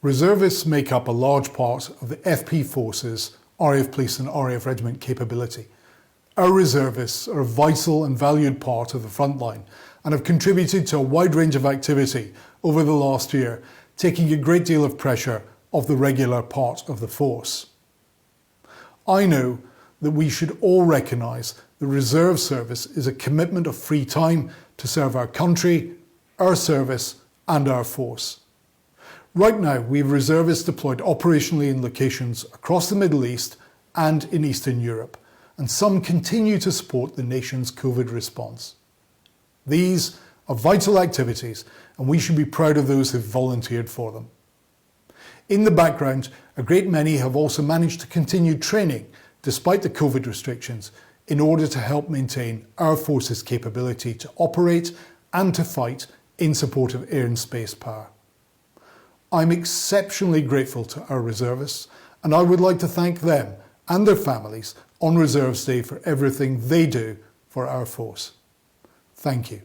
Reservists make up a large part of the FP Force's RAF Police and RAF Regiment capability. Our reservists are a vital and valued part of the front line and have contributed to a wide range of activity over the last year, taking a great deal of pressure off the regular part of the force. I know that we should all recognise the reserve service is a commitment of free time to serve our country, our service and our force. Right now, we have reservists deployed operationally in locations across the Middle East and in Eastern Europe, and some continue to support the nation's COVID response. These are vital activities, and we should be proud of those who have volunteered for them. In the background, a great many have also managed to continue training despite the COVID restrictions in order to help maintain our force's capability to operate and to fight in support of air and space power. I'm exceptionally grateful to our reservists, and I would like to thank them and their families on Reserves Day for everything they do for our force. Thank you.